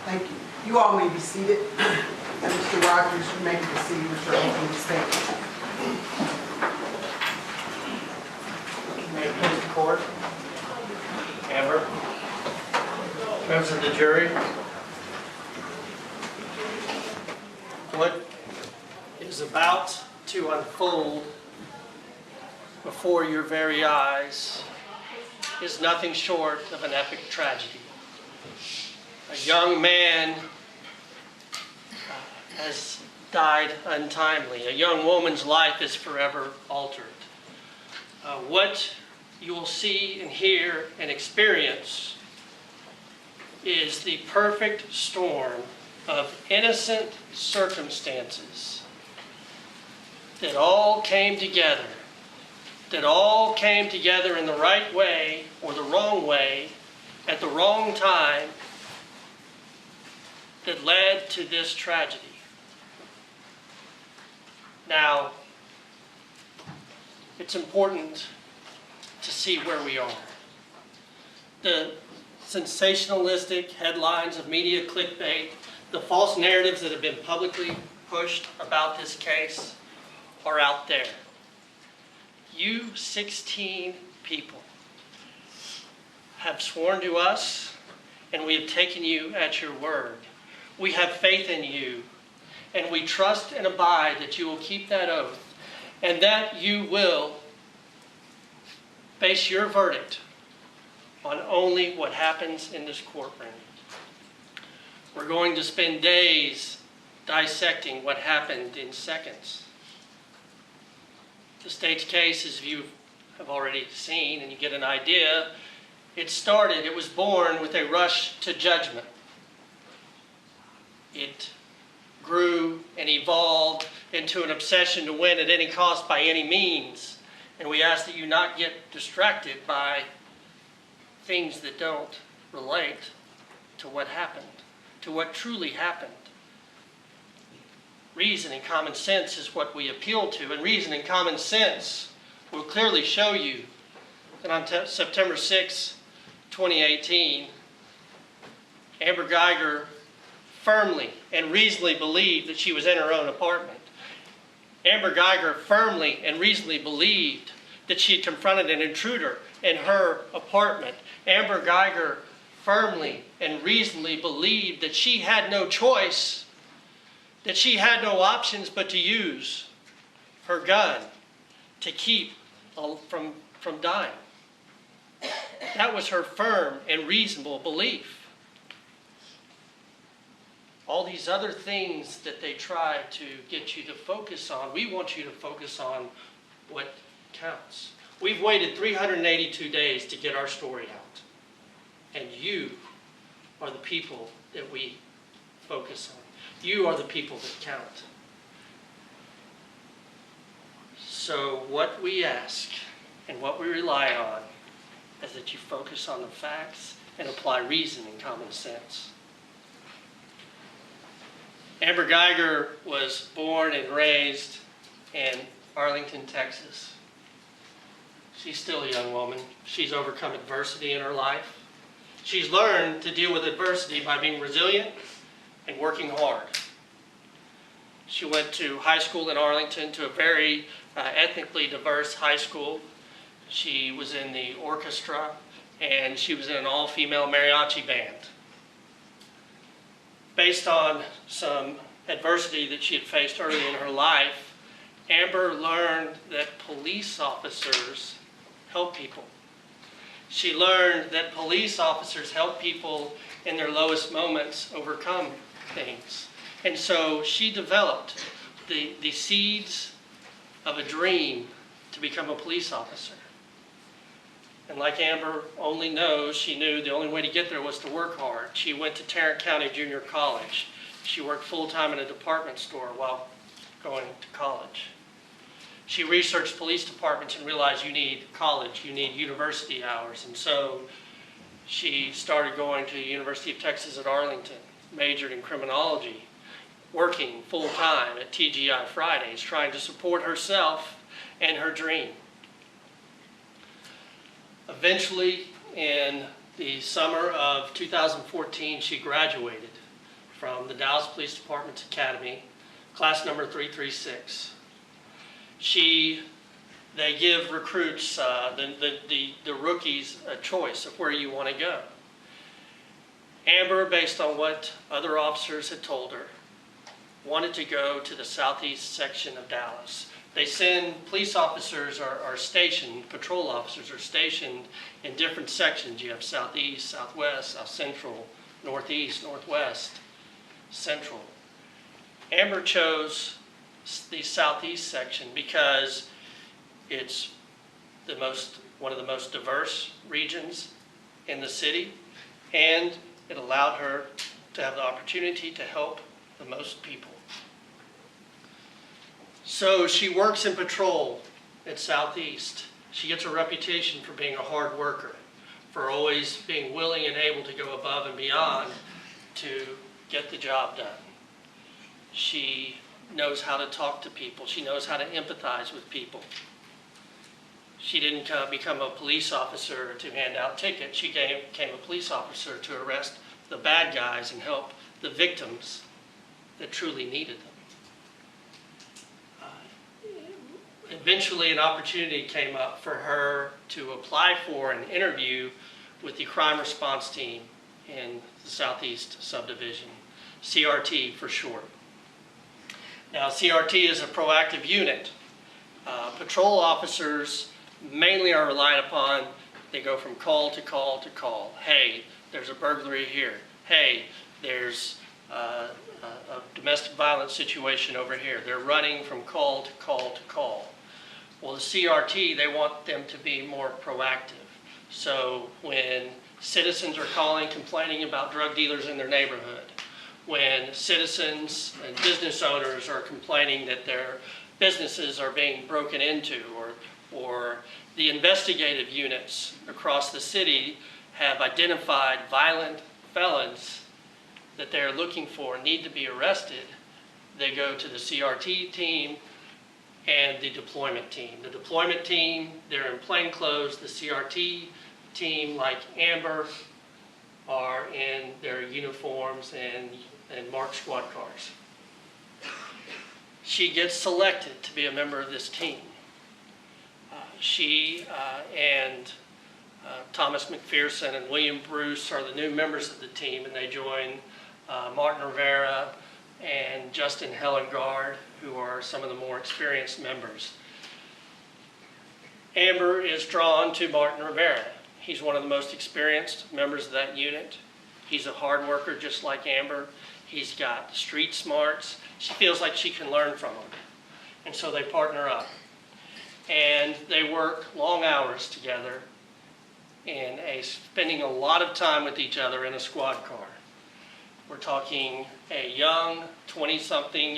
Thank you. You all may be seated. And Mr. Rogers, you may proceed with your opening statement. May it please the court. Amber, members of the jury, what is about to unfold before your very eyes is nothing short of an epic tragedy. A young man has died untimely. A young woman's life is forever altered. What you will see and hear and experience is the perfect storm of innocent circumstances that all came together, in the right way or the wrong way at the wrong time, that led to this tragedy. Now, it's important to see where we are. The sensationalistic headlines of media clickbait, the false narratives that have been publicly pushed about this case are out there. You 16 people have sworn to us, and we have taken you at your word. We have faith in you, and we trust and abide that you will keep that oath, and that you will base your verdict on only what happens in this courtroom. We're going to spend days dissecting what happened in seconds. The state's case, as you have already seen and you get an idea, it was born with a rush to judgment. It grew and evolved into an obsession to win at any cost by any means. And we ask that you not get distracted by things that don't relate to what happened, to what truly happened. Reason and common sense is what we appeal to, and reason and common sense will clearly show you that on September 6, 2018, Amber Guyger firmly and reasonably believed that she was in her own apartment. Amber Guyger firmly and reasonably believed that she had confronted an intruder in her apartment. Amber Guyger firmly and reasonably believed that she had no choice, that she had no options but to use her gun to keep from dying. That was her firm and reasonable belief. All these other things that they try to get you to focus on, we want you to focus on what counts. We've waited 382 days to get our story out. And you are the people that we focus on. You are the people that count. So what we ask and what we rely on is that you focus on the facts and apply reason and common sense. Amber Guyger was born and raised in Arlington, Texas. She's still a young woman. She's overcome adversity in her life. She's learned to deal with adversity by being resilient and working hard. She went to high school in Arlington, to a very ethnically diverse high school. She was in the orchestra, and she was in an all-female mariachi band. Based on some adversity that she had faced early in her life, Amber learned that police officers help people. She learned that police officers help people in their lowest moments overcome things. And so she developed the seeds of a dream to become a police officer. And like Amber only knows, she knew the only way to get there was to work hard. She went to Tarrant County Junior College. She worked full-time in a department store while going to college. She researched police departments and realized you need college, you need university hours. And so she started going to the University of Texas at Arlington, majored in criminology, working full-time at TGI Fridays, trying to support herself and her dream. Eventually, in the summer of 2014, she graduated from the Dallas Police Department's Academy, class number 336. They give recruits, the rookies, a choice of where you want to go. Amber, based on what other officers had told her, wanted to go to the southeast section of Dallas. They send police officers are stationed, patrol officers are stationed in different sections. You have southeast, southwest, south central, northeast, northwest, central. Amber chose the southeast section because it's one of the most diverse regions in the city, and it allowed her to have the opportunity to help the most people. So she works in patrol at Southeast. She gets a reputation for being a hard worker, for always being willing and able to go above and beyond to get the job done. She knows how to talk to people. She knows how to empathize with people. She didn't become a police officer to hand out tickets. She became a police officer to arrest the bad guys and help the victims that truly needed them. Eventually, an opportunity came up for her to apply for an interview with the crime response team in the Southeast Subdivision, CRT for short. Now, CRT is a proactive unit. Patrol officers mainly are relied upon. They go from call to call to call. Hey, there's a burglary here. Hey, there's a domestic violence situation over here. They're running from call to call to call. Well, the CRT, they want them to be more proactive. So when citizens are calling, complaining about drug dealers in their neighborhood, when citizens and business owners are complaining that their businesses are being broken into, or the investigative units across the city have identified violent felons that they're looking for, need to be arrested, they go to the CRT team and the deployment team. The deployment team, they're in plain clothes. The CRT team, like Amber, are in their uniforms and marked squad cars. She gets selected to be a member of this team. She and Thomas McPherson and William Bruce are the new members of the team, and they join Martin Rivera and Justin Hellengard, who are some of the more experienced members. Amber is drawn to Martin Rivera. He's one of the most experienced members of that unit. He's a hard worker just like Amber. He's got street smarts. She feels like she can learn from him. And so they partner up. And they work long hours together and spending a lot of time with each other in a squad car. We're talking a young 20-something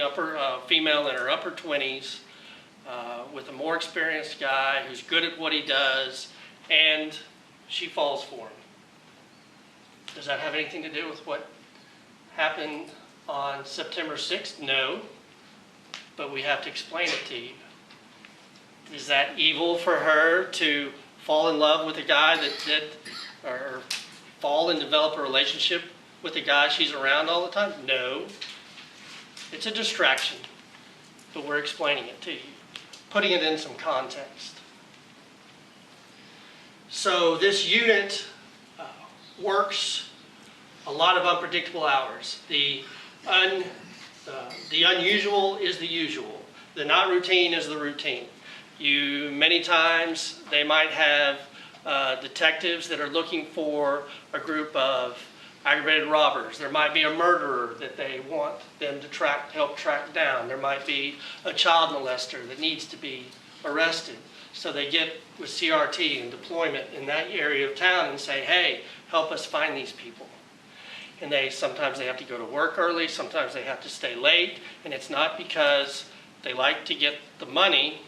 female in her upper 20s with a more experienced guy who's good at what he does, and she falls for him. Does that have anything to do with what happened on September 6th? No, but we have to explain it to you. Is that evil for her to fall in love with a guy or fall and develop a relationship with the guy she's around all the time? No. It's a distraction, but we're explaining it to you, putting it in some context. So this unit works a lot of unpredictable hours. The unusual is the usual. The not routine is the routine. Many times they might have detectives that are looking for a group of aggravated robbers. There might be a murderer that they want them to help track down. There might be a child molester that needs to be arrested. So they get with CRT and deployment in that area of town and say, hey, help us find these people. And sometimes they have to go to work early, sometimes they have to stay late, and it's not because they like to get the money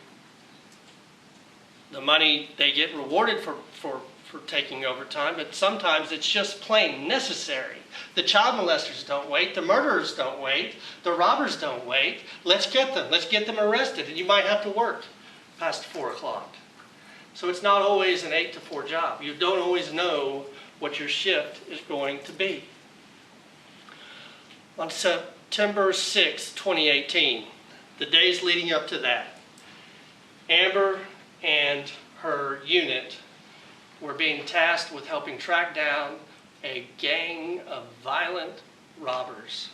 they get rewarded for taking overtime, but sometimes it's just plain necessary. The child molesters don't wait, the murderers don't wait, the robbers don't wait. Let's get them arrested, and you might have to work past 4 o'clock. So it's not always an 8 to 4 job. You don't always know what your shift is going to be. On September 6, 2018, the days leading up to that, Amber and her unit were being tasked with helping track down a gang of violent robbers.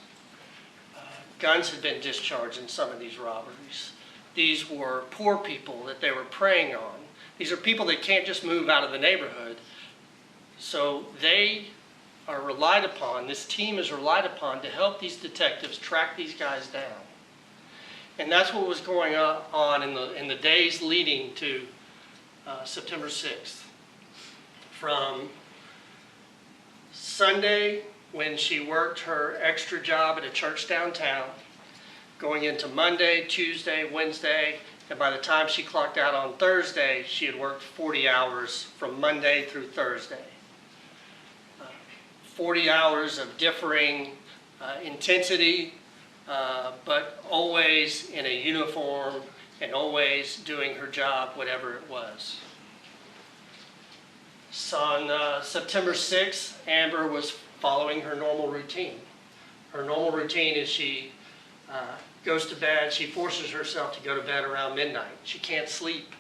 Guns had been discharged in some of these robberies. These were poor people that they were preying on. These are people that can't just move out of the neighborhood. So they are relied upon, this team is relied upon to help these detectives track these guys down. And that's what was going on in the days leading to September 6th. From Sunday, when she worked her extra job at a church downtown, going into Monday, Tuesday, Wednesday, and by the time she clocked out on Thursday, she had worked 40 hours from Monday through Thursday. 40 hours of differing intensity, but always in a uniform and always doing her job, whatever it was. So on September 6th, Amber was following her normal routine. Her normal routine is she goes to bed. She forces herself to go to bed around midnight. She can't sleep.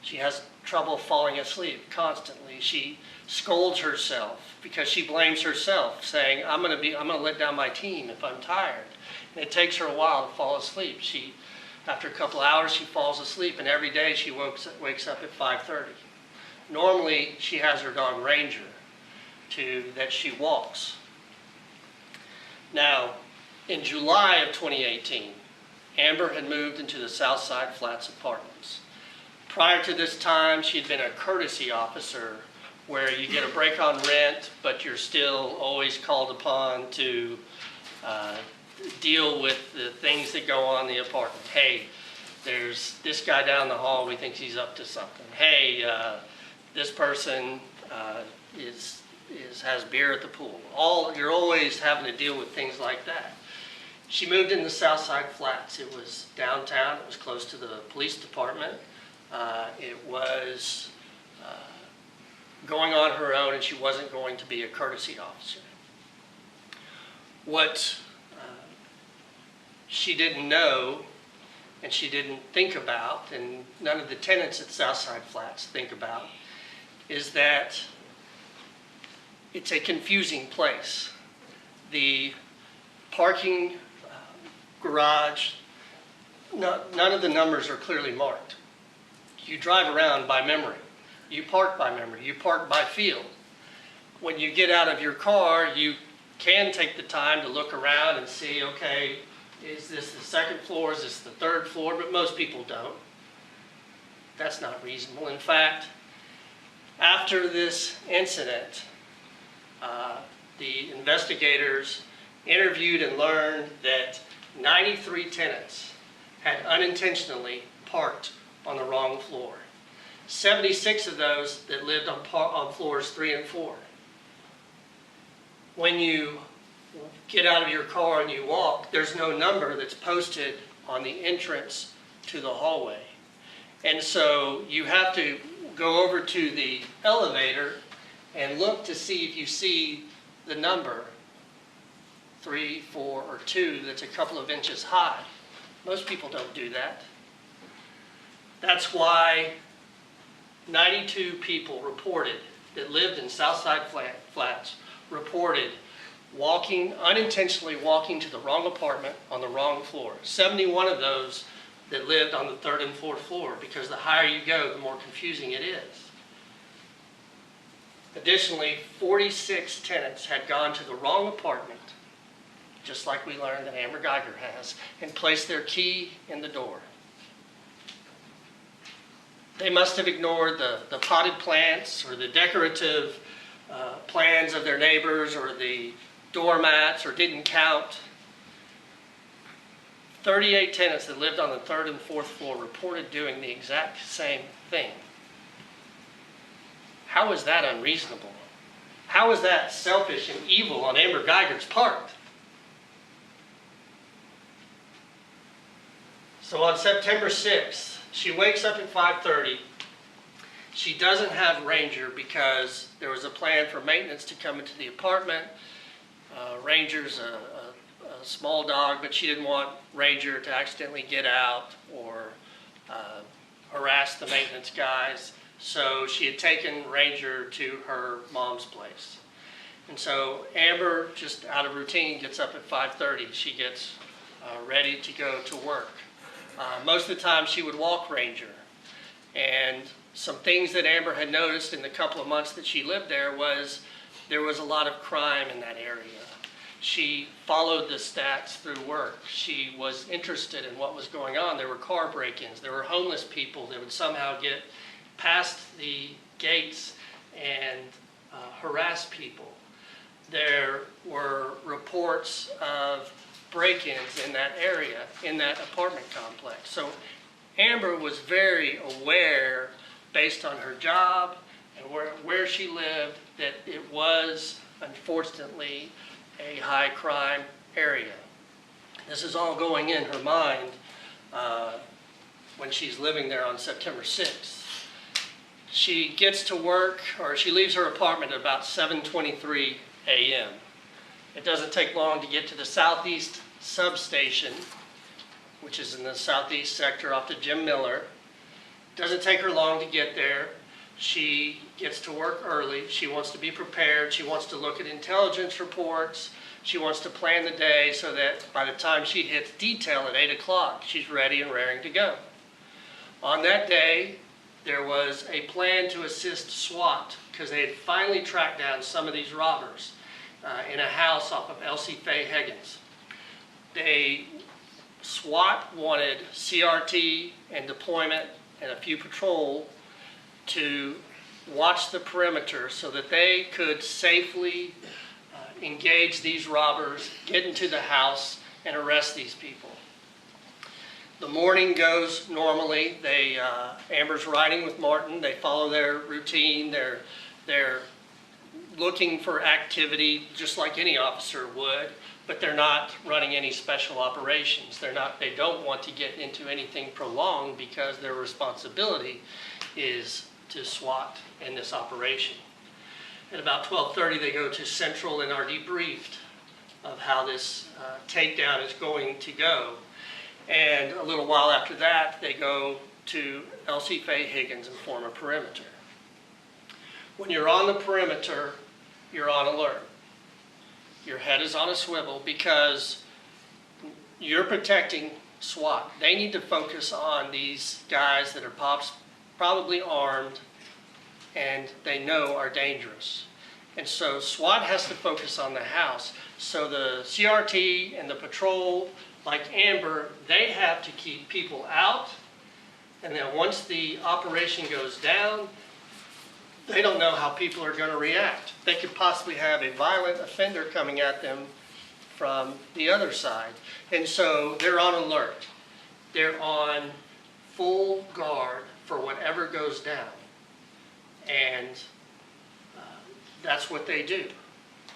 She has trouble falling asleep constantly. She scolds herself because she blames herself, saying, I'm going to let down my team if I'm tired. And it takes her a while to fall asleep. After a couple hours, she falls asleep, and every day she wakes up at 5:30. Normally, she has her dog Ranger that she walks. Now, in July of 2018, Amber had moved into the Southside Flats apartments. Prior to this time, she had been a courtesy officer where you get a break on rent, but you're still always called upon to deal with the things that go on in the apartment. Hey, there's this guy down the hall, we think he's up to something. Hey, this person has beer at the pool. You're always having to deal with things like that. She moved in the Southside Flats. It was downtown. It was close to the police department. It was going on her own, and she wasn't going to be a courtesy officer. What she didn't know, and she didn't think about, and none of the tenants at Southside Flats think about, is that it's a confusing place. The parking garage, none of the numbers are clearly marked. You drive around by memory. You park by memory. You park by feel. When you get out of your car, you can take the time to look around and see, okay, is this the second floor? Is this the third floor? But most people don't. That's not reasonable. In fact, after this incident, the investigators interviewed and learned that 93 tenants had unintentionally parked on the wrong floor. 76 of those that lived on floors 3 and 4. When you get out of your car and you walk, there's no number that's posted on the entrance to the hallway. And so you have to go over to the elevator and look to see if you see the number 3, 4, or 2 that's a couple of inches high. Most people don't do that. That's why 92 people reported that lived in Southside Flats reported unintentionally walking to the wrong apartment on the wrong floor. 71 of those that lived on the 3rd and 4th floor, because the higher you go, the more confusing it is. Additionally, 46 tenants had gone to the wrong apartment, just like we learned that Amber Guyger has, and placed their key in the door. They must have ignored the potted plants or the decorative plans of their neighbors or the doormats, or didn't count. 38 tenants that lived on the 3rd and 4th floor reported doing the exact same thing. How is that unreasonable? How is that selfish and evil on Amber Guyger's part? So on September 6th, she wakes up at 5:30. She doesn't have Ranger because there was a plan for maintenance to come into the apartment. Ranger's a small dog, but she didn't want Ranger to accidentally get out or harass the maintenance guys. So she had taken Ranger to her mom's place. And so Amber, just out of routine, gets up at 5:30. She gets ready to go to work. Most of the time she would walk Ranger. And some things that Amber had noticed in the couple of months that she lived there was a lot of crime in that area. She followed the stats through work. She was interested in what was going on. There were car break-ins. There were homeless people that would somehow get past the gates and harass people. There were reports of break-ins in that area, in that apartment complex. So Amber was very aware, based on her job and where she lived, that it was, unfortunately, a high crime area. This is all going in her mind when she's living there on September 6th. She gets to work, or she leaves her apartment at about 7:23 a.m. It doesn't take long to get to the southeast substation, which is in the southeast sector off to Jim Miller. It doesn't take her long to get there. She gets to work early. She wants to be prepared. She wants to look at intelligence reports. She wants to plan the day so that by the time she hits detail at 8 o'clock, she's ready and raring to go. On that day, there was a plan to assist SWAT because they had finally tracked down some of these robbers in a house off of Elsie Faye Higgins. SWAT wanted CRT and deployment and a few patrol to watch the perimeter so that they could safely engage these robbers, get into the house, and arrest these people. The morning goes normally. Amber's riding with Martin. They follow their routine. They're looking for activity just like any officer would, but they're not running any special operations. They don't want to get into anything prolonged because their responsibility is to SWAT in this operation. At about 12:30, they go to Central and are debriefed of how this takedown is going to go. And a little while after that, they go to Elsie Faye Higgins and form a perimeter. When you're on the perimeter, you're on alert. Your head is on a swivel because you're protecting SWAT. They need to focus on these guys that are probably armed and they know are dangerous. And so SWAT has to focus on the house. So the CRT and the patrol, like Amber, they have to keep people out. And then once the operation goes down, they don't know how people are going to react. They could possibly have a violent offender coming at them from the other side. And so they're on alert. They're on full guard for whatever goes down. And that's what they do.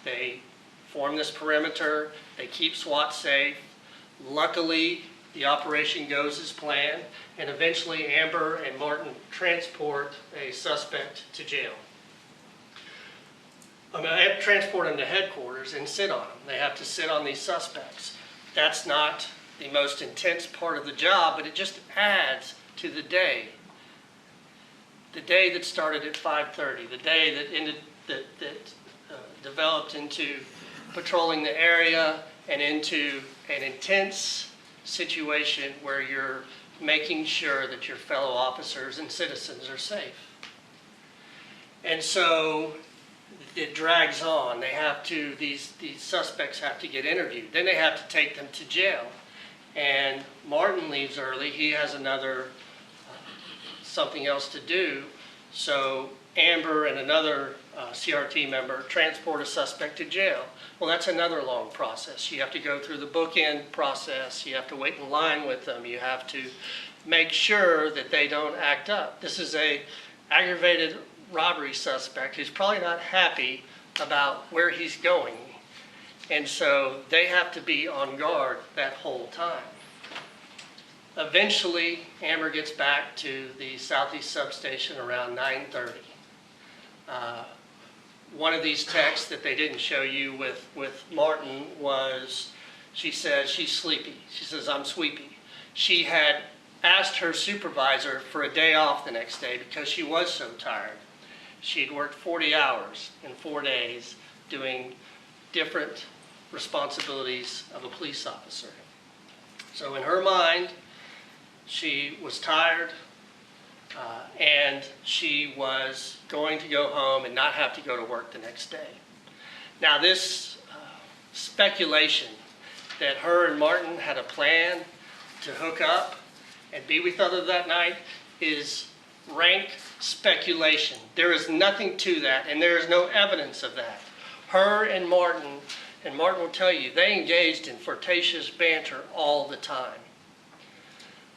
They form this perimeter. They keep SWAT safe. Luckily, the operation goes as planned, and eventually Amber and Martin transport a suspect to jail. I have to transport them to headquarters and sit on them. They have to sit on these suspects. That's not the most intense part of the job, but it just adds to the day. The day that started at 5:30, the day that developed into patrolling the area and into an intense situation where you're making sure that your fellow officers and citizens are safe. And so it drags on. These suspects have to get interviewed. Then they have to take them to jail. And Martin leaves early. He has something else to do. So Amber and another CRT member transport a suspect to jail. Well, that's another long process. You have to go through the bookend process. You have to wait in line with them. You have to make sure that they don't act up. This is a aggravated robbery suspect who's probably not happy about where he's going. And so they have to be on guard that whole time. Eventually, Amber gets back to the southeast substation around 9:30. One of these texts that they didn't show you with Martin was She says she's sleepy. She says, I'm sleepy. She had asked her supervisor for a day off the next day because she was so tired. She'd worked 40 hours in 4 days doing different responsibilities of a police officer. So in her mind, she was tired and she was going to go home and not have to go to work the next day. Now this speculation that her and Martin had a plan to hook up and be with each other that night is rank speculation. There is nothing to that, and there is no evidence of that. Her and Martin will tell you, they engaged in flirtatious banter all the time.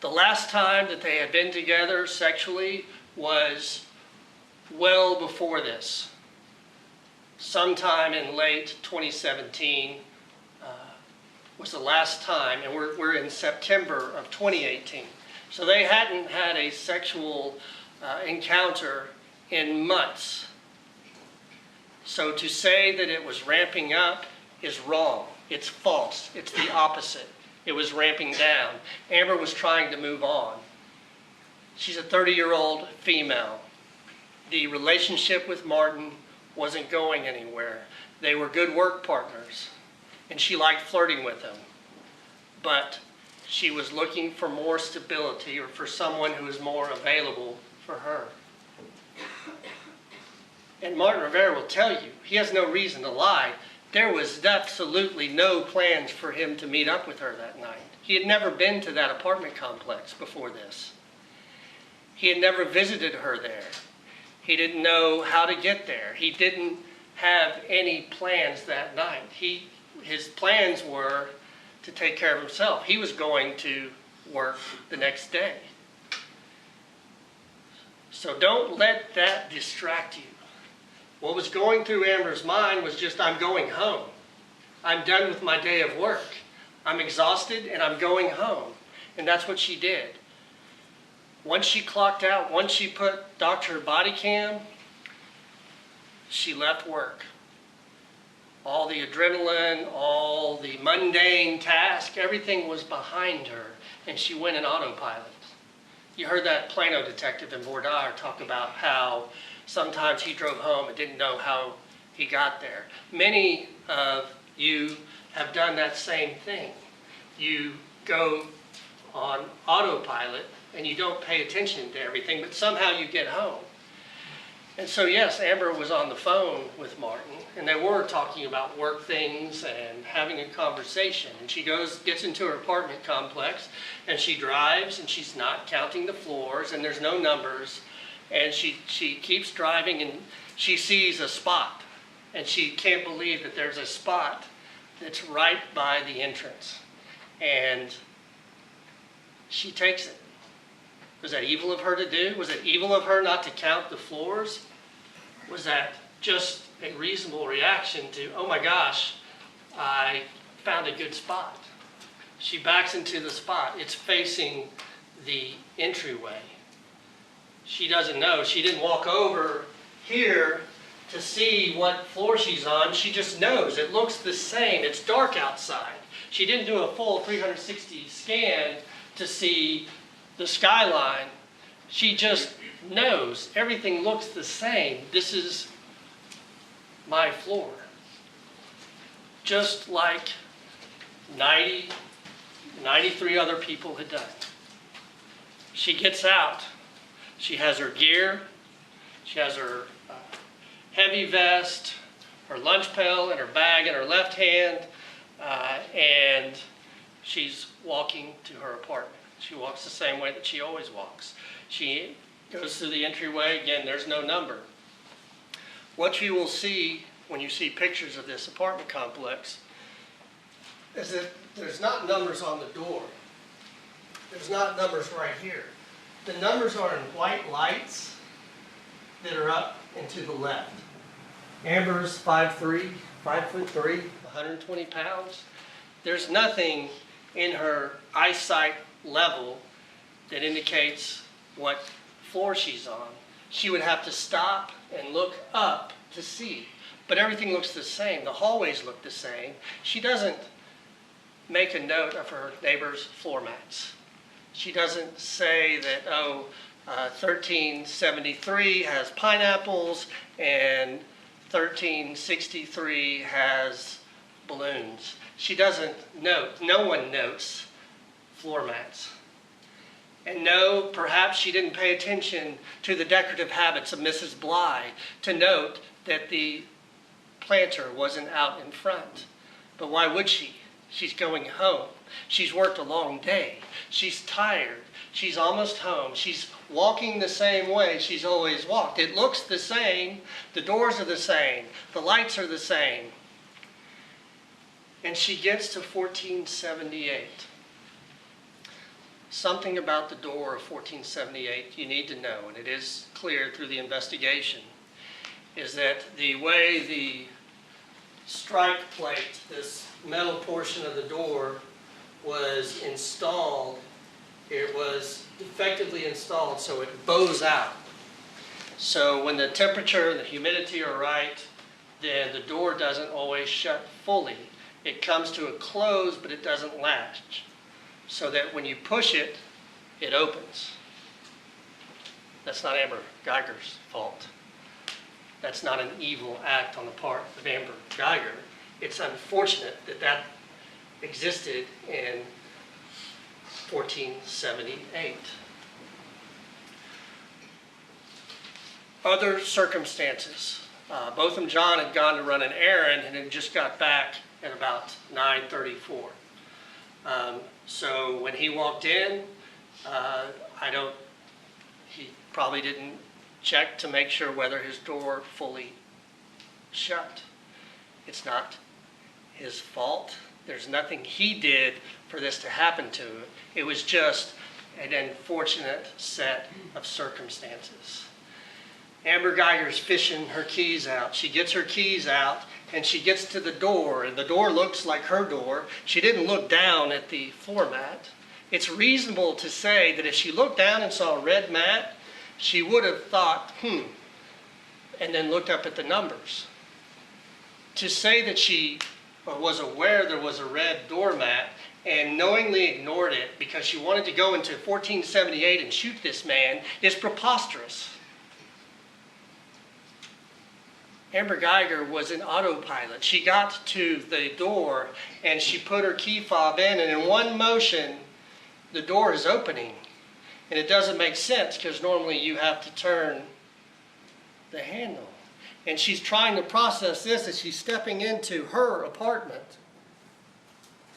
The last time that they had been together sexually was well before this. Sometime in late 2017 was the last time, and we're in September of 2018. So they hadn't had a sexual encounter in months. So to say that it was ramping up is wrong. It's false. It's the opposite. It was ramping down. Amber was trying to move on. She's a 30-year-old female. The relationship with Martin wasn't going anywhere. They were good work partners, and she liked flirting with him. But she was looking for more stability, or for someone who was more available for her. And Martin Rivera will tell you, he has no reason to lie, there was absolutely no plans for him to meet up with her that night. He had never been to that apartment complex before this. He had never visited her there. He didn't know how to get there. He didn't have any plans that night. His plans were to take care of himself. He was going to work the next day. So don't let that distract you. What was going through Amber's mind was just, I'm going home. I'm done with my day of work. I'm exhausted and I'm going home. And that's what she did. Once she clocked out, once she docked her body cam, she left work. All the adrenaline, all the mundane task, everything was behind her, and she went in autopilot. You heard that Plano detective in Bordeaux talk about how sometimes he drove home and didn't know how he got there. Many of you have done that same thing. You go on autopilot and you don't pay attention to everything, but somehow you get home. And so yes, Amber was on the phone with Martin, and they were talking about work things and having a conversation. And she gets into her apartment complex, and she drives, and she's not counting the floors, and there's no numbers. And she keeps driving, and she sees a spot, and she can't believe that there's a spot that's right by the entrance. And she takes it. Was that evil of her to do? Was it evil of her not to count the floors? Was that just a reasonable reaction to, oh my gosh, I found a good spot? She backs into the spot. It's facing the entryway. She doesn't know. She didn't walk over here to see what floor she's on. She just knows. It looks the same. It's dark outside. She didn't do a full 360 scan to see the skyline. She just knows everything looks the same. This is my floor. Just like 93 other people had done. She gets out. She has her gear. She has her heavy vest, her lunch pail, and her bag in her left hand, and she's walking to her apartment. She walks the same way that she always walks. She goes through the entryway. Again, there's no number. What you will see when you see pictures of this apartment complex is that there's not numbers on the door. There's not numbers right here. The numbers are in white lights that are up and to the left. Amber's 5'3", 5'3", 120 pounds. There's nothing in her eyesight level that indicates what floor she's on. She would have to stop and look up to see. But everything looks the same. The hallways look the same. She doesn't make a note of her neighbor's floor mats. She doesn't say that, 1373 has pineapples and 1363 has balloons. She doesn't note, no one notes floor mats. And no, perhaps she didn't pay attention to the decorative habits of Mrs. Bly to note that the planter wasn't out in front. But why would she? She's going home. She's worked a long day. She's tired. She's almost home. She's walking the same way she's always walked. It looks the same. The doors are the same. The lights are the same. And she gets to 1478. Something about the door of 1478 you need to know, and it is clear through the investigation, is that the way the strike plate, this metal portion of the door, was installed, it was defectively installed, so it bows out. So when the temperature and the humidity are right, then the door doesn't always shut fully. It comes to a close, but it doesn't latch, so that when you push it, it opens. That's not Amber Guyger's fault. That's not an evil act on the part of Amber Guyger. It's unfortunate that that existed in 1478. Other circumstances. Both of them, John had gone to run an errand and had just got back at about 9:34. So when he walked in, he probably didn't check to make sure whether his door fully shut. It's not his fault. There's nothing he did for this to happen to him. It was just an unfortunate set of circumstances. Amber Guyger's fishing her keys out. She gets her keys out and she gets to the door, and the door looks like her door. She didn't look down at the floor mat. It's reasonable to say that if she looked down and saw a red mat, she would have thought, and then looked up at the numbers. To say that she was aware there was a red doormat and knowingly ignored it because she wanted to go into 1478 and shoot this man is preposterous. Amber Guyger was an autopilot. She got to the door and she put her key fob in, and in one motion, the door is opening. And it doesn't make sense because normally you have to turn the handle. And she's trying to process this as she's stepping into her apartment.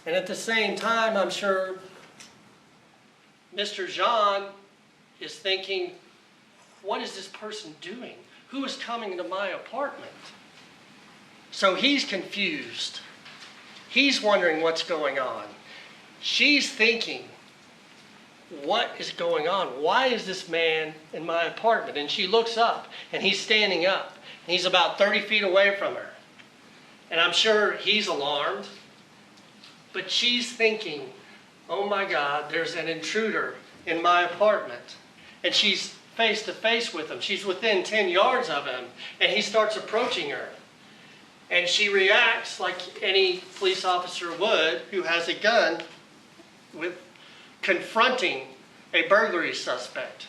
And at the same time, I'm sure Mr. Jean is thinking, what is this person doing? Who is coming to my apartment? So he's confused. He's wondering what's going on. She's thinking, what is going on? Why is this man in my apartment? And she looks up, and he's standing up. And he's about 30 feet away from her. And I'm sure he's alarmed. But she's thinking, oh my God, there's an intruder in my apartment. And she's face to face with him. She's within 10 yards of him. And he starts approaching her. And she reacts like any police officer would who has a gun with confronting a burglary suspect.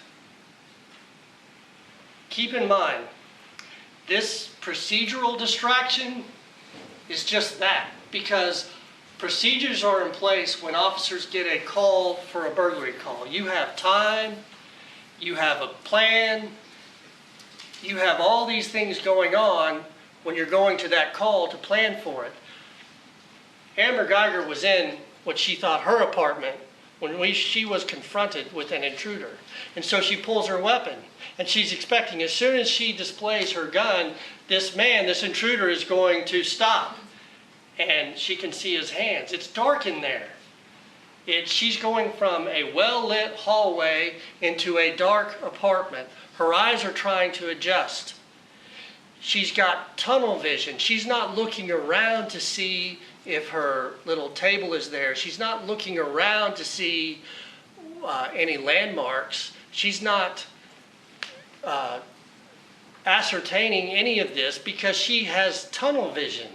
Keep in mind, this procedural distraction is just that, because procedures are in place when officers get a call for a burglary call. You have time, you have a plan, you have all these things going on when you're going to that call to plan for it. Amber Guyger was in what she thought her apartment when she was confronted with an intruder. And so she pulls her weapon, and she's expecting as soon as she displays her gun, this man, this intruder, is going to stop. And she can see his hands. It's dark in there. She's going from a well-lit hallway into a dark apartment. Her eyes are trying to adjust. She's got tunnel vision. She's not looking around to see if her little table is there. She's not looking around to see any landmarks. She's not ascertaining any of this because she has tunnel vision.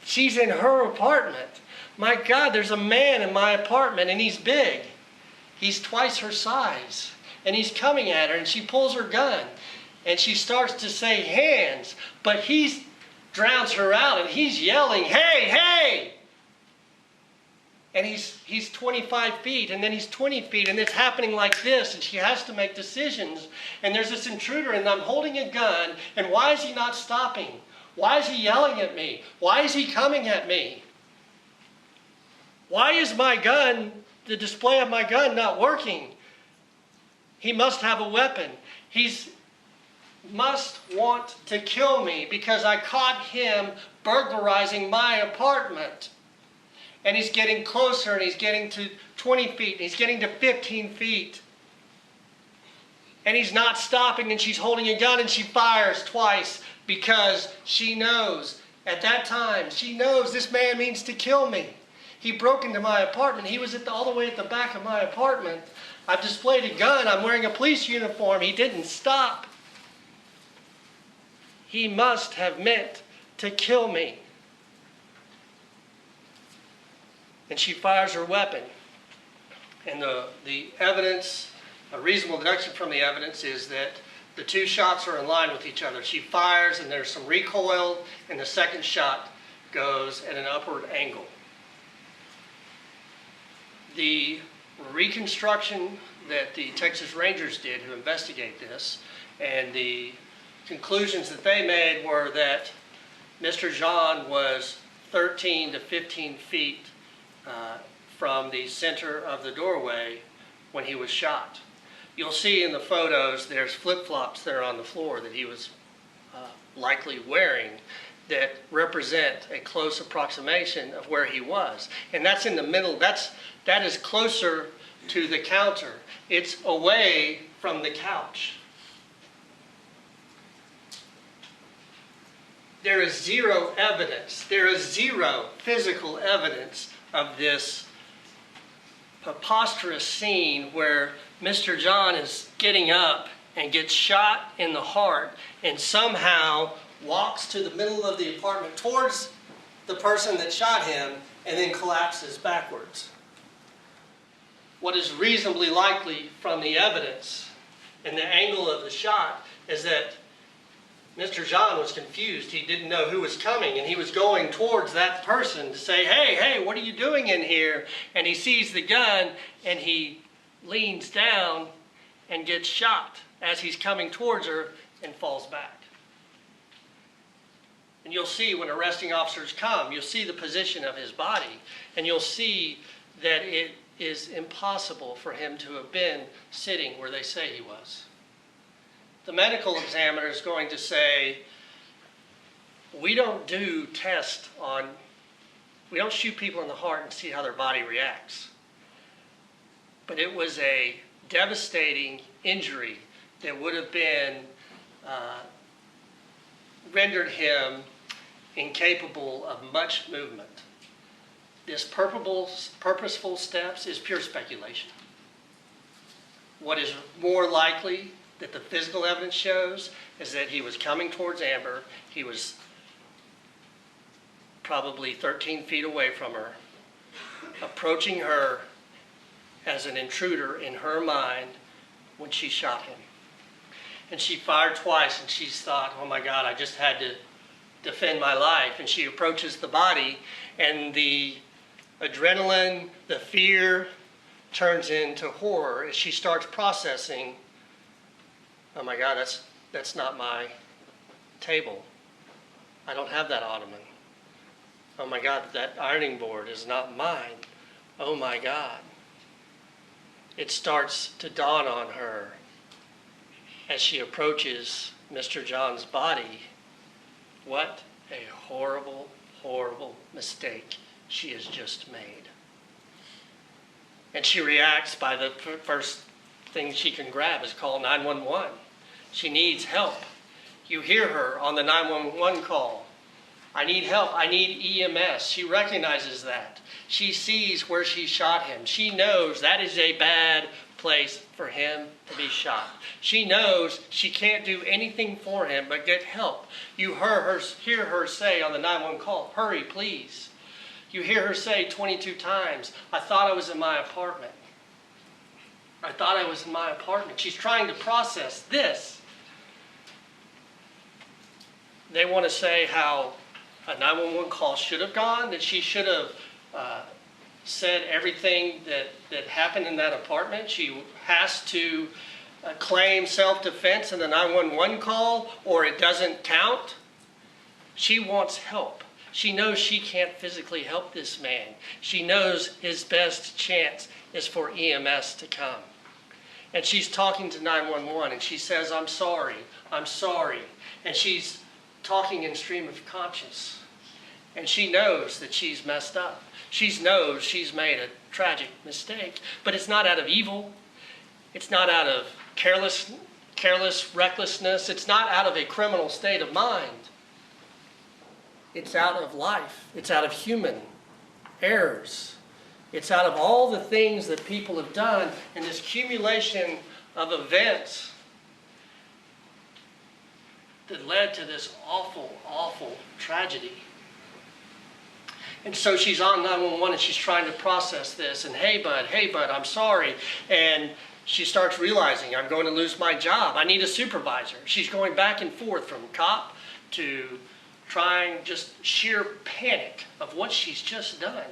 She's in her apartment. My God, there's a man in my apartment and he's big. He's twice her size. And he's coming at her and she pulls her gun. And she starts to say hands. But he drowns her out and he's yelling, hey, hey! And he's 25 feet and then he's 20 feet and it's happening like this and she has to make decisions. And there's this intruder and I'm holding a gun and why is he not stopping? Why is he yelling at me? Why is he coming at me? Why is my gun, the display of my gun, not working? He must have a weapon. He must want to kill me because I caught him burglarizing my apartment. And he's getting closer and he's getting to 20 feet and he's getting to 15 feet. And he's not stopping and she's holding a gun and she fires twice because she knows, at that time, she knows this man means to kill me. He broke into my apartment. He was all the way at the back of my apartment. I've displayed a gun. I'm wearing a police uniform. He didn't stop. He must have meant to kill me. And she fires her weapon. And the evidence, a reasonable deduction from the evidence is that the two shots are in line with each other. She fires and there's some recoil and the second shot goes at an upward angle. The reconstruction that the Texas Rangers did who investigate this and the conclusions that they made were that Mr. Jean was 13 to 15 feet from the center of the doorway when he was shot. You'll see in the photos there's flip-flops that are on the floor that he was likely wearing that represent a close approximation of where he was. And that's in the middle, that is closer to the counter. It's away from the couch. There is zero evidence, there is zero physical evidence of this preposterous scene where Mr. John is getting up and gets shot in the heart and somehow walks to the middle of the apartment towards the person that shot him and then collapses backwards. What is reasonably likely from the evidence and the angle of the shot is that Mr. John was confused. He didn't know who was coming, and he was going towards that person to say, hey, hey, what are you doing in here? And he sees the gun, and he leans down and gets shot as he's coming towards her and falls back. And you'll see when arresting officers come, you'll see the position of his body, and you'll see that it is impossible for him to have been sitting where they say he was. The medical examiner is going to say, we don't do tests on, we don't shoot people in the heart and see how their body reacts. But it was a devastating injury that would have been, rendered him incapable of much movement. This purposeful steps is pure speculation. What is more likely that the physical evidence shows is that he was coming towards Amber. He was probably 13 feet away from her, approaching her as an intruder in her mind when she shot him. And she fired twice and she thought, oh my God, I just had to defend my life. And she approaches the body and the adrenaline, the fear turns into horror as she starts processing, oh my God, that's not my table. I don't have that ottoman. Oh my God, that ironing board is not mine. Oh my God. It starts to dawn on her as she approaches Mr. John's body. What a horrible, horrible mistake she has just made. And she reacts by the first thing she can grab is call 911. She needs help. You hear her on the 911 call. I need help. I need EMS. She recognizes that. She sees where she shot him. She knows that is a bad place for him to be shot. She knows she can't do anything for him but get help. You hear her say on the 911 call, hurry, please. You hear her say 22 times, I thought I was in my apartment. I thought I was in my apartment. She's trying to process this. They want to say how a 911 call should have gone, that she should have said everything that happened in that apartment. She has to claim self-defense in the 911 call, or it doesn't count. She wants help. She knows she can't physically help this man. She knows his best chance is for EMS to come. And she's talking to 911 and she says, I'm sorry. And she's talking in stream of conscience. And she knows that she's messed up. She knows she's made a tragic mistake. But it's not out of evil. It's not out of careless recklessness. It's not out of a criminal state of mind. It's out of life. It's out of human errors. It's out of all the things that people have done in this accumulation of events that led to this awful, awful tragedy. And so she's on 911 and she's trying to process this. And hey bud, I'm sorry. And she starts realizing, I'm going to lose my job. I need a supervisor. She's going back and forth from cop to trying, just sheer panic of what she's just done.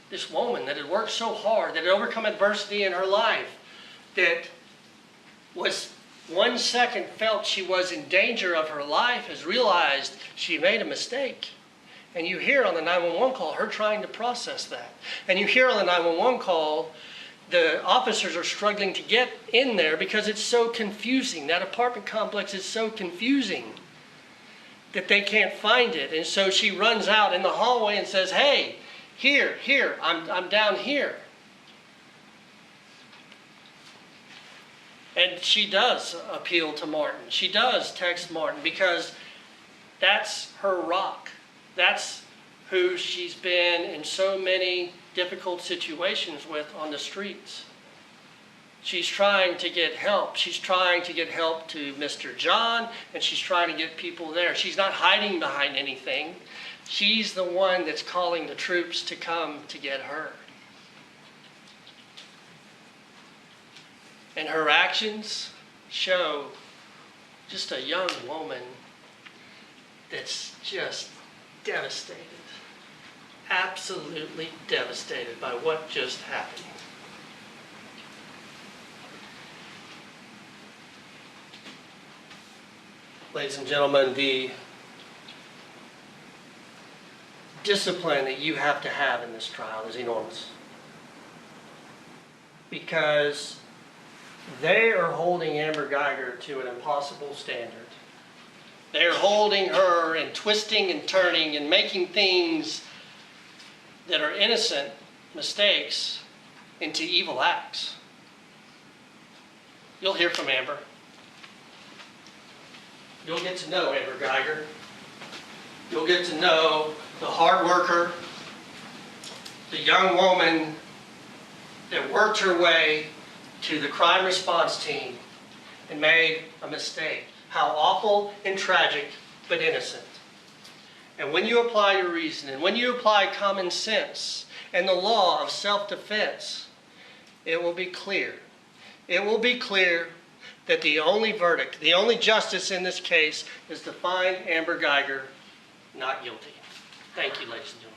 This woman that had worked so hard, that had overcome adversity in her life, that was 1 second felt she was in danger of her life, has realized she made a mistake. And you hear on the 911 call her trying to process that. And you hear on the 911 call the officers are struggling to get in there because it's so confusing. That apartment complex is so confusing that they can't find it. And so she runs out in the hallway and says, hey, here, I'm down here. And she does appeal to Martin. She does text Martin because that's her rock. That's who she's been in so many difficult situations with on the streets. She's trying to get help. She's trying to get help to Mr. John, and she's trying to get people there. She's not hiding behind anything. She's the one that's calling the troops to come to get her. And her actions show just a young woman that's just devastated. Absolutely devastated by what just happened. Ladies and gentlemen, the discipline that you have to have in this trial is enormous. Because they are holding Amber Guyger to an impossible standard. They're holding her and twisting and turning and making things that are innocent mistakes into evil acts. You'll hear from Amber. You'll get to know Amber Guyger. You'll get to know the hard worker, the young woman that worked her way to the crime response team and made a mistake. How awful and tragic, but innocent. And when you apply your reason, and when you apply common sense and the law of self-defense, it will be clear. It will be clear that the only verdict, the only justice in this case is to find Amber Guyger not guilty. Thank you, ladies and gentlemen.